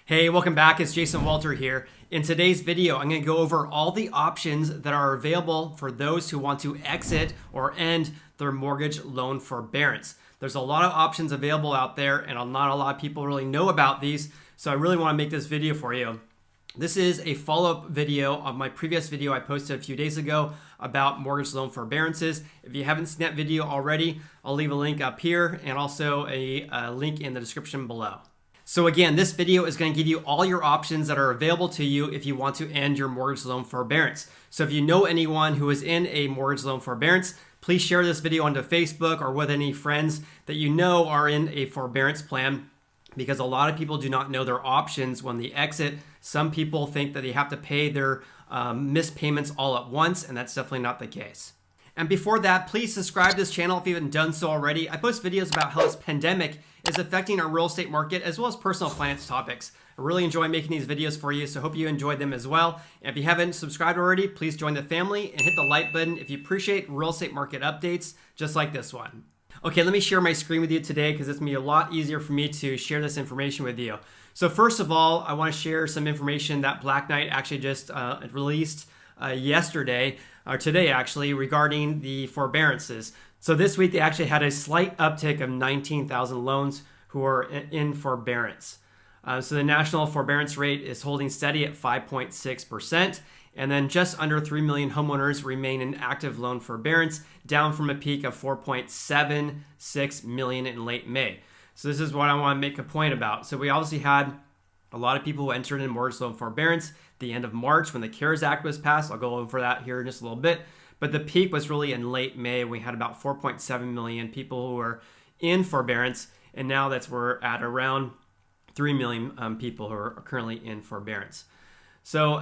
Hey, welcome back. It's Jason Walter here. In today's video, I'm going to go over all the options that are available for those who want to exit or end their mortgage loan forbearance. There's a lot of options available out there, and not a lot of people really know about these, so I really want to make this video for you. This is a follow-up video of my previous video I posted a few days ago about mortgage loan forbearances. If you haven't seen that video already, I'll leave a link up here and also a link in the description below. So again, this video is going to give you all your options that are available to you if you want to end your mortgage loan forbearance. So if you know anyone who is in a mortgage loan forbearance, please share this video onto Facebook or with any friends that you know are in a forbearance plan, because a lot of people do not know their options when they exit. Some people think that they have to pay their missed payments all at once, and that's definitely not the case. And before that, please subscribe to this channel if you haven't done so already. I post videos about how this pandemic is affecting our real estate market as well as personal finance topics. I really enjoy making these videos for you, so I hope you enjoyed them as well. And if you haven't subscribed already, please join the family and hit the like button if you appreciate real estate market updates just like this one. Okay, let me share my screen with you today because it's going to be a lot easier for me to share this information with you. So first of all, I want to share some information that Black Knight actually just released yesterday, or today actually, regarding the forbearances. So this week they actually had a slight uptick of 19,000 loans who are in forbearance. So the national forbearance rate is holding steady at 5.6%. And then just under 3 million homeowners remain in active loan forbearance, down from a peak of 4.76 million in late May. So this is what I want to make a point about. So we obviously had a lot of people who entered in mortgage loan forbearance the end of March when the CARES Act was passed. I'll go over that here in just a little bit. But the peak was really in late May. We had about 4.7 million people who were in forbearance, and now we're at around 3 million people who are currently in forbearance. So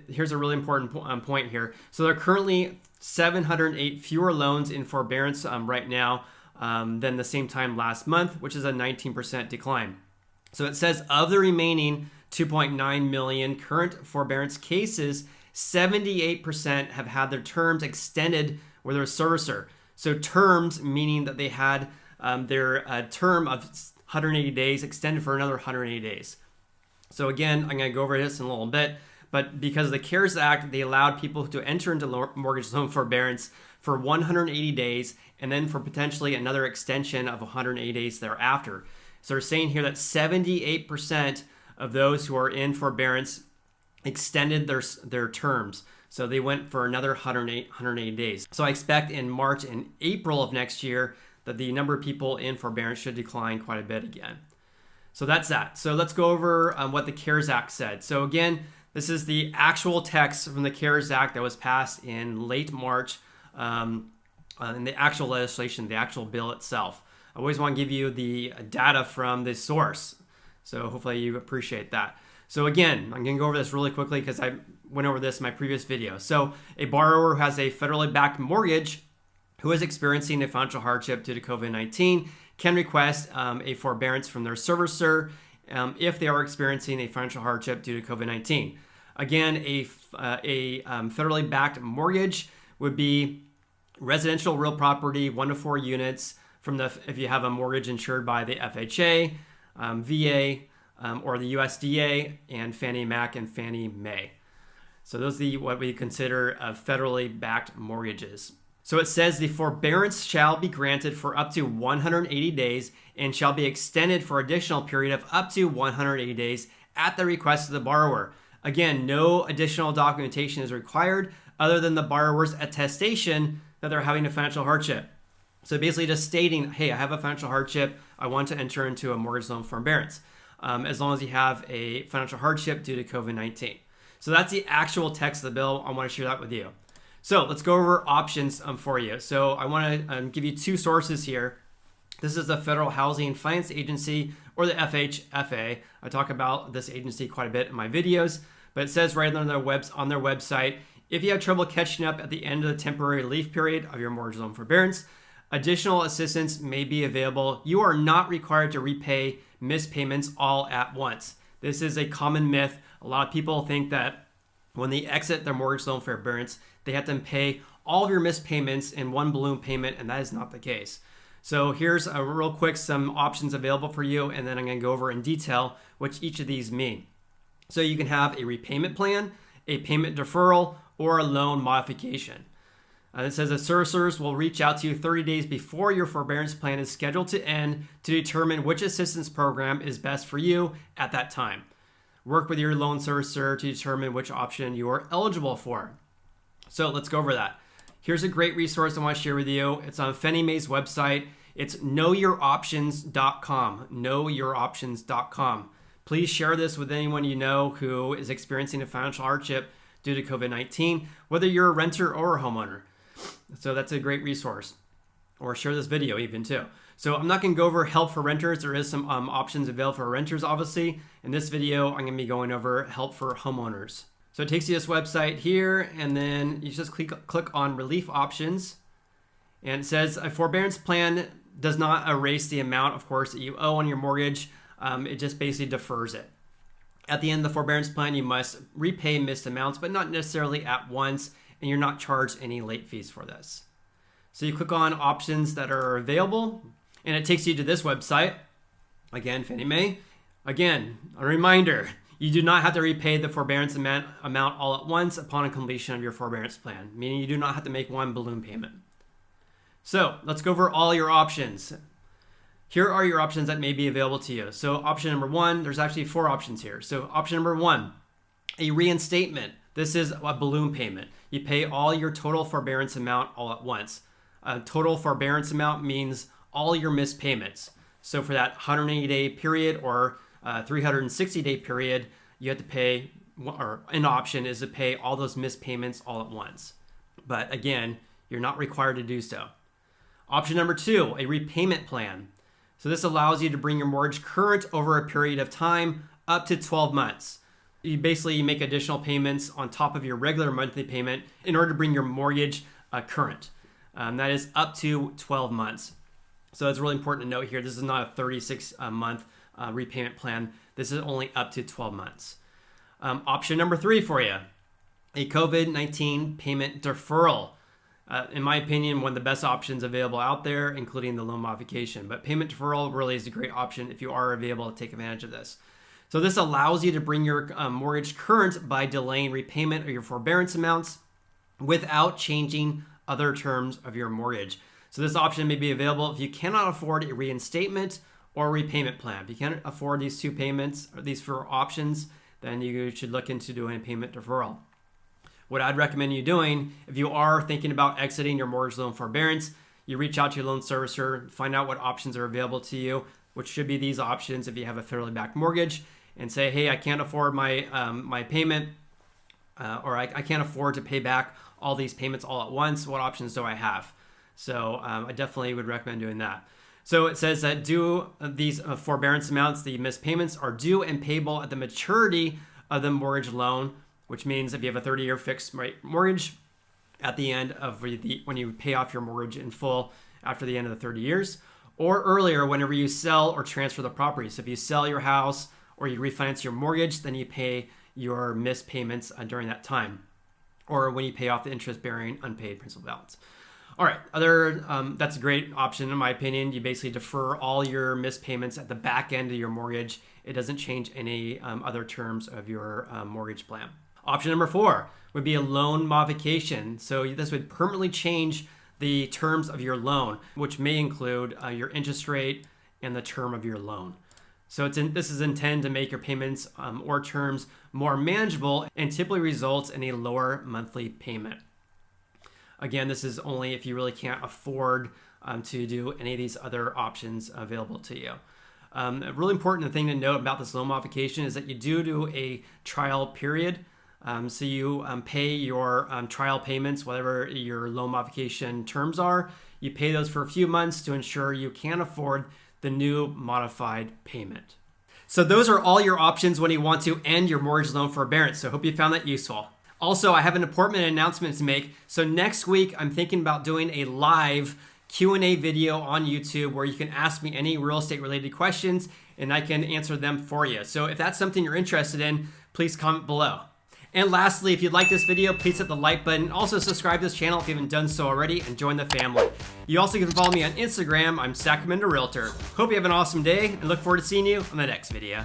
here's a really important point here. So there are currently 708 fewer loans in forbearance right now than the same time last month, which is a 19% decline. So it says of the remaining 2.9 million current forbearance cases, 78% have had their terms extended with their servicer. So terms meaning that they had their term of 180 days extended for another 180 days. So again, I'm going to go over this in a little bit, but because of the CARES Act, they allowed people to enter into mortgage loan forbearance for 180 days and then for potentially another extension of 180 days thereafter. So they're saying here that 78% of those who are in forbearance extended their terms. So they went for another 180 days. So I expect in March and April of next year that the number of people in forbearance should decline quite a bit again. So that's that. So let's go over what the CARES Act said. So again, this is the actual text from the CARES Act that was passed in late March, in the actual legislation, the actual bill itself. I always want to give you the data from the source. So hopefully you appreciate that. So again, I'm going to go over this really quickly because I went over this in my previous video. So a borrower who has a federally backed mortgage who is experiencing a financial hardship due to COVID-19 can request a forbearance from their servicer if they are experiencing a financial hardship due to COVID-19. Again, a federally backed mortgage would be residential real property, 1 to 4 units, if you have a mortgage insured by the FHA, VA, or the USDA, and Fannie Mac and Fannie Mae. So those are what we consider federally backed mortgages. So it says the forbearance shall be granted for up to 180 days and shall be extended for additional period of up to 180 days at the request of the borrower. Again, no additional documentation is required other than the borrower's attestation that they're having a financial hardship. So basically just stating, hey, I have a financial hardship. I want to enter into a mortgage loan forbearance, as long as you have a financial hardship due to COVID-19. So that's the actual text of the bill. I want to share that with you. So let's go over options for you. So I want to give you 2 sources here. This is the Federal Housing Finance Agency, or the FHFA. I talk about this agency quite a bit in my videos, but it says right on their website, if you have trouble catching up at the end of the temporary relief period of your mortgage loan forbearance, additional assistance may be available. You are not required to repay missed payments all at once. This is a common myth. A lot of people think that when they exit their mortgage loan forbearance, they have to pay all of your missed payments in one balloon payment, and that is not the case. So here's a real quick some options available for you, and then I'm going to go over in detail what each of these mean. So you can have a repayment plan, a payment deferral, or a loan modification. It says that servicers will reach out to you 30 days before your forbearance plan is scheduled to end to determine which assistance program is best for you at that time. Work with your loan servicer to determine which option you are eligible for. So let's go over that. Here's a great resource I want to share with you. It's on Fannie Mae's website. It's knowyouroptions.com, knowyouroptions.com. Please share this with anyone you know who is experiencing a financial hardship due to COVID-19, whether you're a renter or a homeowner. So that's a great resource. Or share this video even too. So I'm not going to go over help for renters. There is some options available for renters, obviously. In this video, I'm going to be going over help for homeowners. So it takes you to this website here, and then you just click on relief options. And it says a forbearance plan does not erase the amount, of course, that you owe on your mortgage. It just basically defers it. At the end of the forbearance plan, you must repay missed amounts, but not necessarily at once, and you're not charged any late fees for this. So you click on options that are available, and it takes you to this website. Again, Fannie Mae. Again, a reminder, you do not have to repay the forbearance amount all at once upon a completion of your forbearance plan, meaning you do not have to make one balloon payment. So let's go over all your options. Here are your options that may be available to you. So option number one, there's actually 4 options here. So option number 1, a reinstatement. This is a balloon payment. You pay all your total forbearance amount all at once. Total forbearance amount means all your missed payments. So for that 180-day period or 360-day period, you have to pay, or an option is to pay all those missed payments all at once. But again, you're not required to do so. Option number 2, a repayment plan. So this allows you to bring your mortgage current over a period of time up to 12 months. You basically make additional payments on top of your regular monthly payment in order to bring your mortgage current. That is up to 12 months. So it's really important to note here, this is not a 36-month repayment plan. This is only up to 12 months. Option number 3 for you, a COVID-19 payment deferral. In my opinion, one of the best options available out there, including the loan modification. But payment deferral really is a great option if you are available to take advantage of this. So this allows you to bring your mortgage current by delaying repayment of your forbearance amounts without changing other terms of your mortgage. So this option may be available if you cannot afford a reinstatement or repayment plan. If you can't afford these 2 payments, or these 4 options, then you should look into doing a payment deferral. What I'd recommend you doing, if you are thinking about exiting your mortgage loan forbearance, you reach out to your loan servicer, find out what options are available to you, which should be these options if you have a federally backed mortgage, and say, hey, I can't afford my payment, or I can't afford to pay back all these payments all at once. What options do I have? So I definitely would recommend doing that. So it says that these forbearance amounts, the missed payments, are due and payable at the maturity of the mortgage loan, which means if you have a 30-year fixed rate mortgage, at the end of when you pay off your mortgage in full after the end of the 30 years, or earlier whenever you sell or transfer the property. So if you sell your house or you refinance your mortgage, then you pay your missed payments during that time, or when you pay off the interest-bearing unpaid principal balance. All right, that's a great option in my opinion. You basically defer all your missed payments at the back end of your mortgage. It doesn't change any other terms of your mortgage plan. Option number 4 would be a loan modification. So this would permanently change the terms of your loan, which may include your interest rate and the term of your loan. So this is intended to make your payments or terms more manageable and typically results in a lower monthly payment. Again, this is only if you really can't afford to do any of these other options available to you. A really important thing to note about this loan modification is that you do a trial period. So you pay your trial payments, whatever your loan modification terms are. You pay those for a few months to ensure you can afford the new modified payment. So those are all your options when you want to end your mortgage loan forbearance. So I hope you found that useful. Also, I have an important announcement to make. So next week, I'm thinking about doing a live Q&A video on YouTube where you can ask me any real estate related questions and I can answer them for you. So if that's something you're interested in, please comment below. And lastly, if you like this video, please hit the like button. Also subscribe to this channel if you haven't done so already and join the family. You also can follow me on Instagram. I'm Sacramento Realtor. Hope you have an awesome day and look forward to seeing you on the next video.